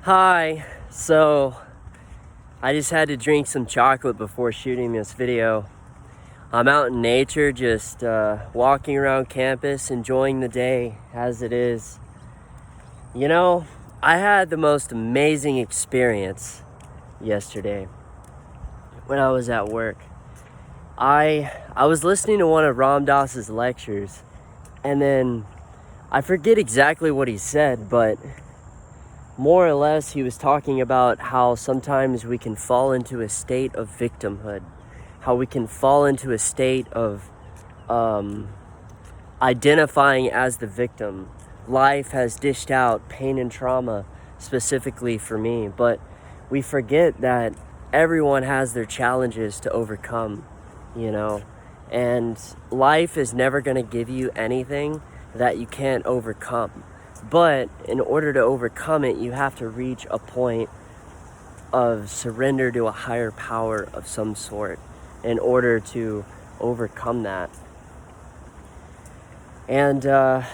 Hi, so I just had to drink some chocolate before shooting this video. I'm out in nature, just walking around campus, enjoying the day as it is. You know, I had the most amazing experience yesterday when I was at work. I was listening to one of Ram Dass's lectures, and then I forget exactly what he said, but more or less, he was talking about how sometimes we can fall into a state of victimhood, how we can fall into a state of identifying as the victim. Life has dished out pain and trauma specifically for me, but we forget that everyone has their challenges to overcome, and life is never going to give you anything that you can't overcome. But in order to overcome it, you have to reach a point of surrender to a higher power of some sort in order to overcome that. And, I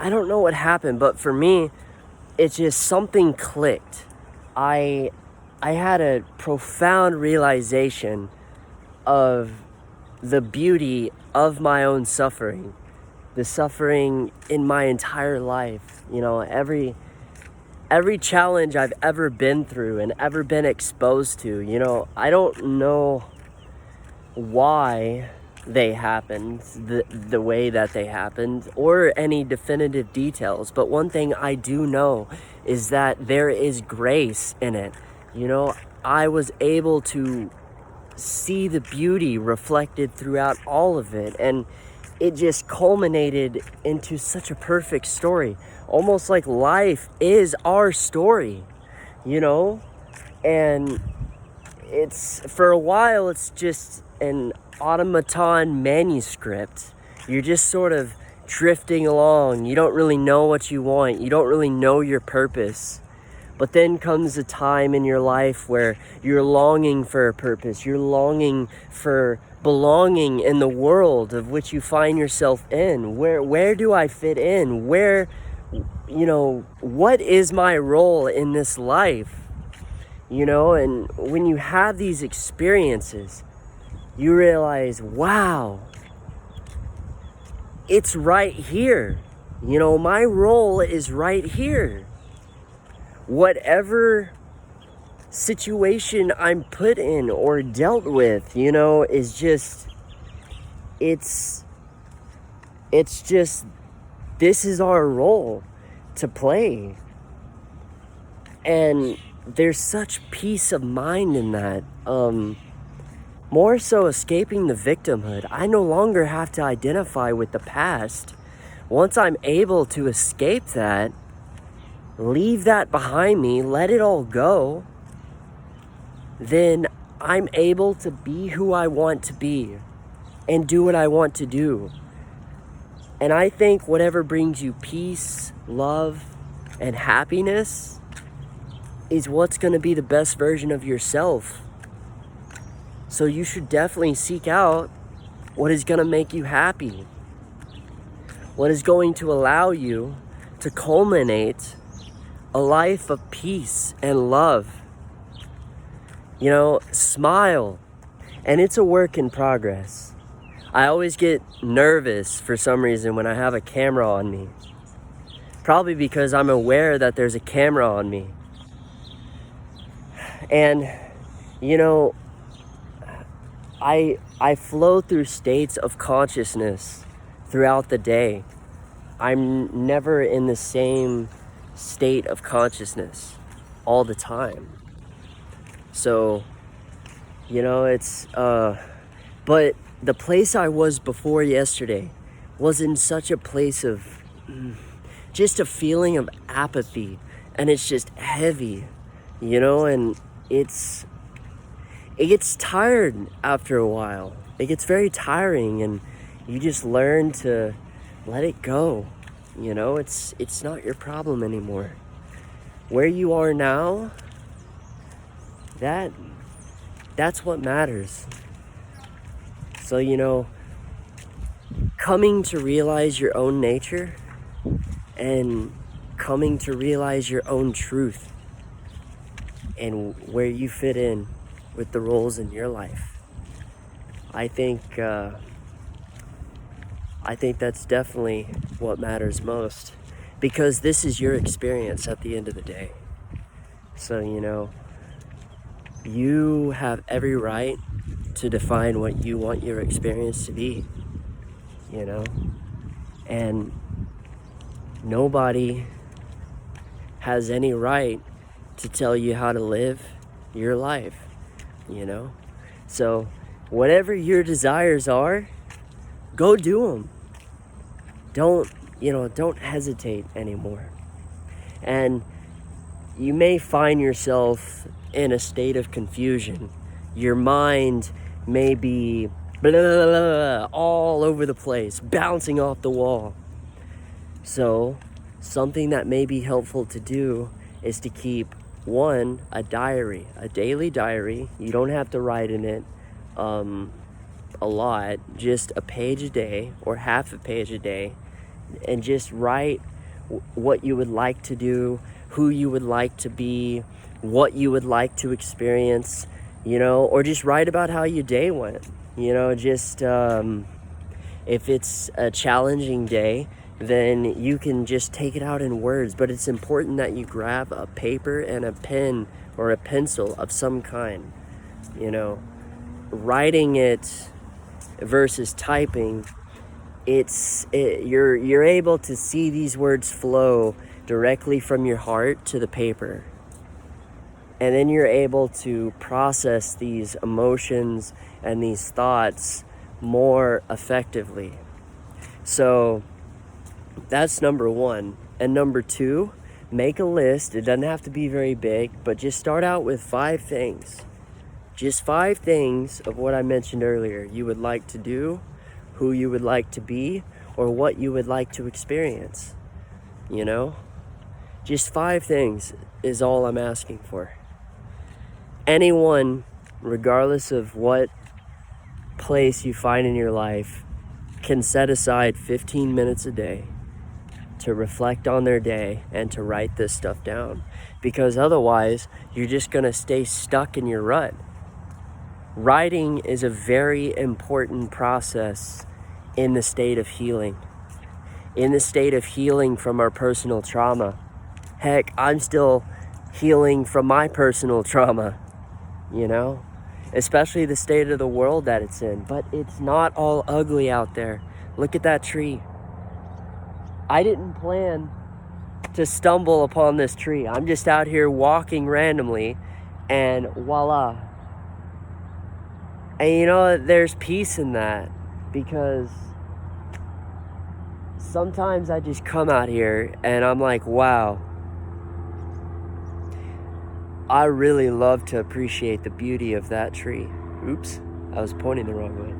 don't know what happened, but for me, it's just something clicked. I had a profound realization of the beauty of my own suffering. The suffering in my entire life, every challenge I've ever been through and ever been exposed to, I don't know why they happened the way that they happened or any definitive details. But one thing I do know is that there is grace in it. I was able to see the beauty reflected throughout all of it, and it just culminated into such a perfect story, almost like life is our story, and for a while it's just an automaton manuscript. You're just sort of drifting along. You don't really know what you want. You don't really know your purpose. But then comes a time in your life where you're longing for a purpose. You're longing for belonging in the world of which you find yourself in. Where do I fit in? What is my role in this life? And when you have these experiences, you realize, wow, it's right here. My role is right here. Whatever situation I'm put in or dealt with, is just, it's just, this is our role to play. And there's such peace of mind in that. More so escaping the victimhood. I no longer have to identify with the past. Once I'm able to escape that, leave that behind me, let it all go, then I'm able to be who I want to be and do what I want to do. And I think whatever brings you peace, love, and happiness is what's going to be the best version of yourself. So you should definitely seek out what is going to make you happy, what is going to allow you to culminate a life of peace and love. Smile. And it's a work in progress. I always get nervous for some reason when I have a camera on me. Probably because I'm aware that there's a camera on me. And, I flow through states of consciousness throughout the day. I'm never in the same state of consciousness all the time. So, it's, but the place I was before yesterday was in such a place of just a feeling of apathy, and it's just heavy, and it gets tired after a while. It gets very tiring, and you just learn to let it go. It's not your problem anymore. Where you are now, that's what matters. So, coming to realize your own nature and coming to realize your own truth and where you fit in with the roles in your life. I think that's definitely what matters most, because this is your experience at the end of the day. So, you have every right to define what you want your experience to be, and nobody has any right to tell you how to live your life, So whatever your desires are, go do them. Don't hesitate anymore. And you may find yourself in a state of confusion. Your mind may be blah, blah, blah, all over the place, bouncing off the wall. So something that may be helpful to do is to keep a diary, a daily diary. You don't have to write in it a lot, just a page a day or half a page a day, and just write what you would like to do, who you would like to be, what you would like to experience, or just write about how your day went. Just if it's a challenging day, then you can just take it out in words. But it's important that you grab a paper and a pen or a pencil of some kind. Writing it versus typing, you're able to see these words flow directly from your heart to the paper. And then you're able to process these emotions and these thoughts more effectively. So that's number one. And number two, make a list. It doesn't have to be very big, but just start out with 5 things. Just 5 things of what I mentioned earlier you would like to do, who you would like to be, or what you would like to experience. Just 5 things is all I'm asking for. Anyone, regardless of what place you find in your life, can set aside 15 minutes a day to reflect on their day and to write this stuff down. Because otherwise, you're just going to stay stuck in your rut. Writing is a very important process in the state of healing. In the state of healing from our personal trauma. Heck, I'm still healing from my personal trauma, especially the state of the world that it's in. But it's not all ugly out there. Look at that tree. I didn't plan to stumble upon this tree. I'm just out here walking randomly, and voila. And there's peace in that, because sometimes I just come out here and I'm like, wow, I really love to appreciate the beauty of that tree. Oops, I was pointing the wrong way.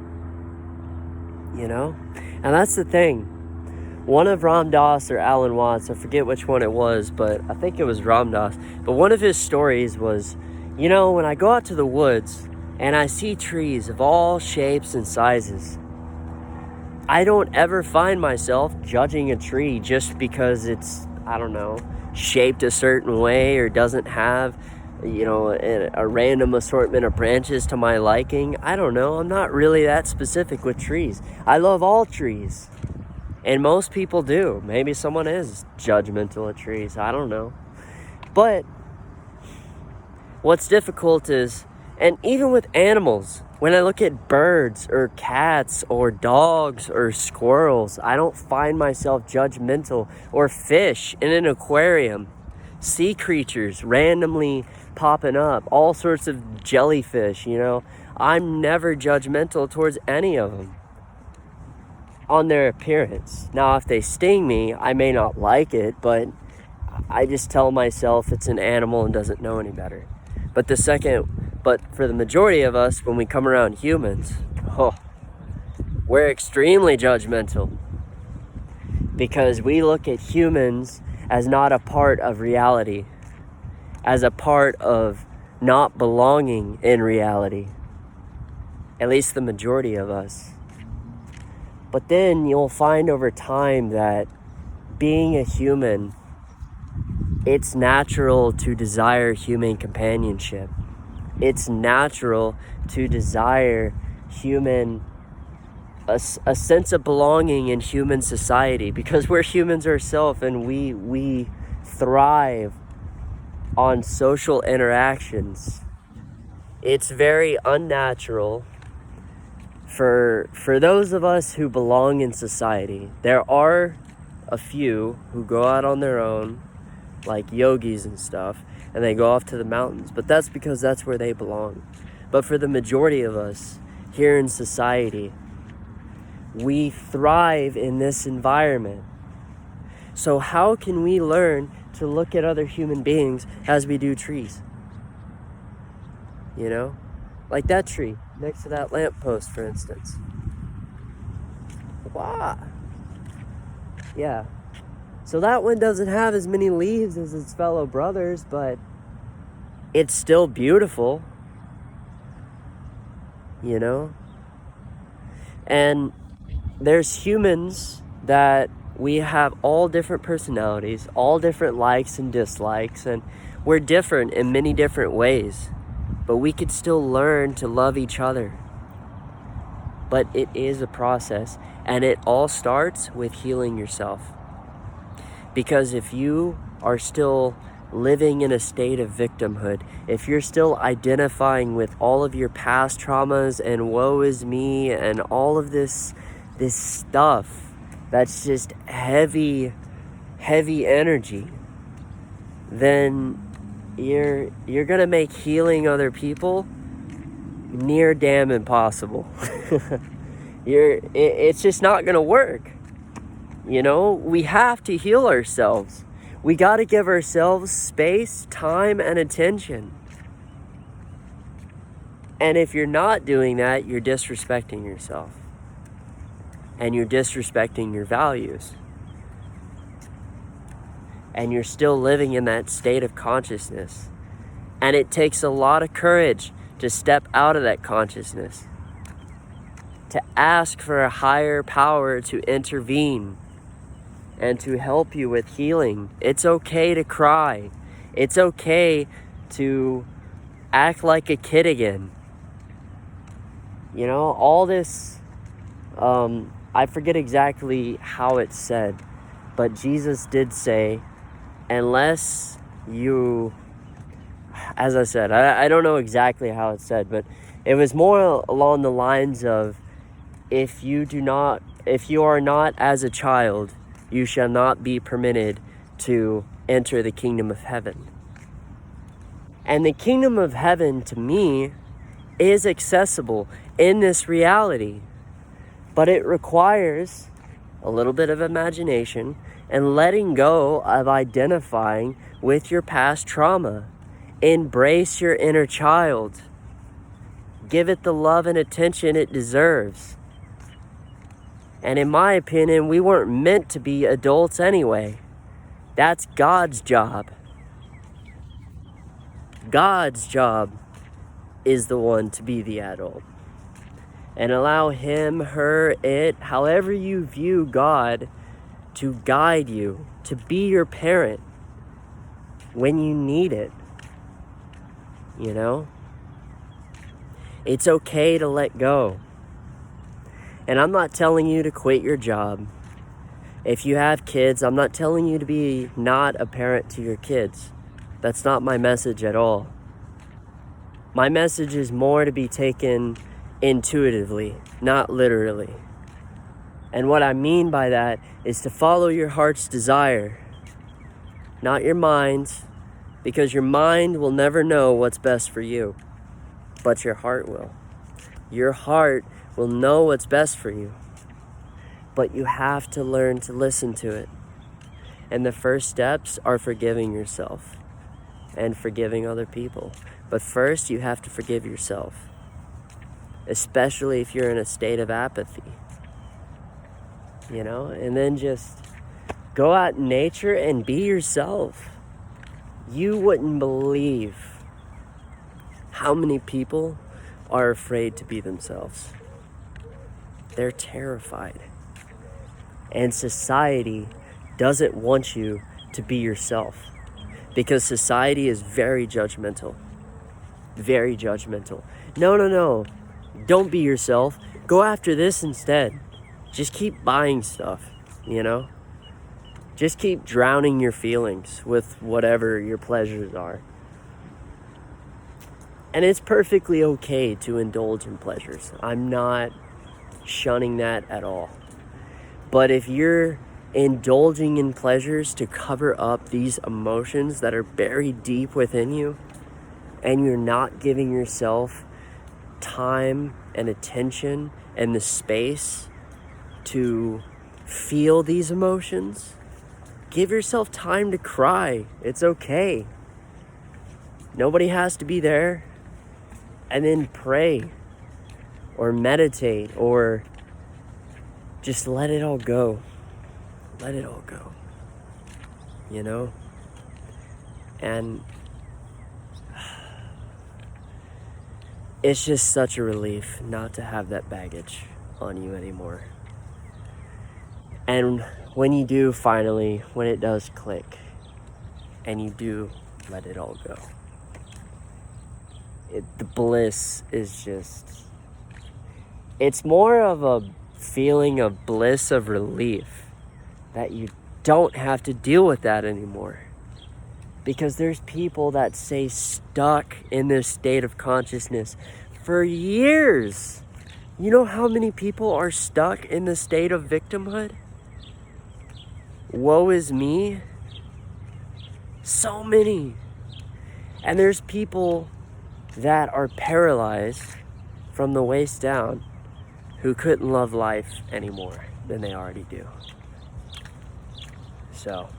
And that's the thing. One of Ram Dass or Alan Watts, I forget which one it was, but I think it was Ram Dass. But one of his stories was, when I go out to the woods and I see trees of all shapes and sizes, I don't ever find myself judging a tree just because it's, shaped a certain way or doesn't have, a random assortment of branches to my liking. I don't know. I'm not really that specific with trees. I love all trees. And most people do. Maybe someone is judgmental of trees. I don't know. But what's difficult is, and even with animals, when I look at birds or cats or dogs or squirrels, I don't find myself judgmental. Or fish in an aquarium, sea creatures randomly popping up, all sorts of jellyfish, I'm never judgmental towards any of them on their appearance. Now, if they sting me, I may not like it, but I just tell myself it's an animal and doesn't know any better. But for the majority of us, when we come around humans, we're extremely judgmental, because we look at humans as not a part of reality, as a part of not belonging in reality, at least the majority of us. But then you'll find over time that being a human It's natural to desire human companionship. It's natural to desire a sense of belonging in human society, because we're humans ourselves, and we thrive on social interactions. It's very unnatural for those of us who belong in society. There are a few who go out on their own, like yogis and stuff, and they go off to the mountains, but that's because that's where they belong. But for the majority of us here in society, we thrive in this environment. So how can we learn to look at other human beings as we do trees? You know, like that tree next to that lamppost, for instance. Wow. Yeah. So that one doesn't have as many leaves as its fellow brothers, but it's still beautiful. You know? And there's humans that we have all different personalities, all different likes and dislikes, and we're different in many different ways. But we could still learn to love each other. But it is a process, and it all starts with healing yourself. Because if you are still living in a state of victimhood, if you're still identifying with all of your past traumas and woe is me and all of this stuff that's just heavy energy, then you're gonna make healing other people near damn impossible. It's just not gonna work. You know, we have to heal ourselves. We got to give ourselves space, time, and attention. And if you're not doing that, you're disrespecting yourself. And you're disrespecting your values. And you're still living in that state of consciousness. And it takes a lot of courage to step out of that consciousness. To ask for a higher power to intervene and to help you with healing. It's okay to cry. It's okay to act like a kid again. You know, all this, I forget exactly how it's said, but Jesus did say, unless you, as I said, I don't know exactly how it's said, but it was more along the lines of, if you are not as a child, you shall not be permitted to enter the kingdom of heaven. And the kingdom of heaven, to me, is accessible in this reality. But it requires a little bit of imagination and letting go of identifying with your past trauma. Embrace your inner child. Give it the love and attention it deserves. And in my opinion, we weren't meant to be adults anyway. That's God's job. God's job is the one to be the adult. And allow him, her, it, however you view God, to guide you, to be your parent when you need it. You know? It's okay to let go. And I'm not telling you to quit your job. If you have kids, I'm not telling you to be not a parent to your kids. That's not my message at all. My message is more to be taken intuitively, not literally. And what I mean by that is to follow your heart's desire, not your mind's, because your mind will never know what's best for you, but your heart will. Your heart will know what's best for you, but you have to learn to listen to it. And the first steps are forgiving yourself and forgiving other people. But first, you have to forgive yourself, especially if you're in a state of apathy. You know, and then just go out in nature and be yourself. You wouldn't believe how many people are afraid to be themselves. They're terrified. And society doesn't want you to be yourself. because society is very judgmental. Very judgmental. No. Don't be yourself. Go after this instead. Just keep buying stuff, you know? Just keep drowning your feelings with whatever your pleasures are. And it's perfectly okay to indulge in pleasures. I'm not shunning that at all. But if you're indulging in pleasures to cover up these emotions that are buried deep within you, and you're not giving yourself time and attention and the space to feel these emotions, give yourself time to cry. It's okay. Nobody has to be there. And then pray or meditate or just let it all go. Let it all go. You know? And it's just such a relief not to have that baggage on you anymore. And when you do finally, when it does click, and you do let it all go, the bliss is just, it's more of a feeling of bliss, of relief, that you don't have to deal with that anymore. Because there's people that stay stuck in this state of consciousness for years. You know how many people are stuck in the state of victimhood? Woe is me. So many. And there's people that are paralyzed from the waist down who couldn't love life anymore than they already do. So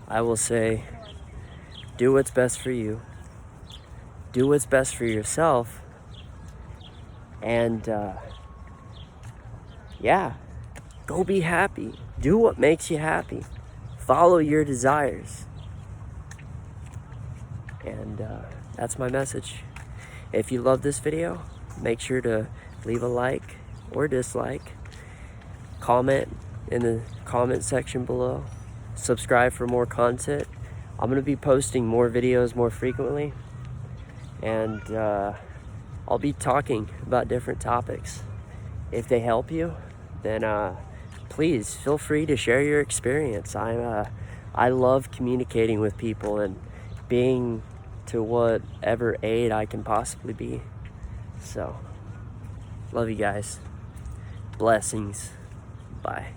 I will say, do what's best for you. Do what's best for yourself. And go be happy. Do what makes you happy. Follow your desires. And that's my message. If you love this video, make sure to leave a like or dislike. Comment in the comment section below. Subscribe for more content. I'm going to be posting more videos more frequently. And I'll be talking about different topics. If they help you, then please feel free to share your experience. I love communicating with people and being to whatever aid I can possibly be. So, love you guys. Blessings. Bye.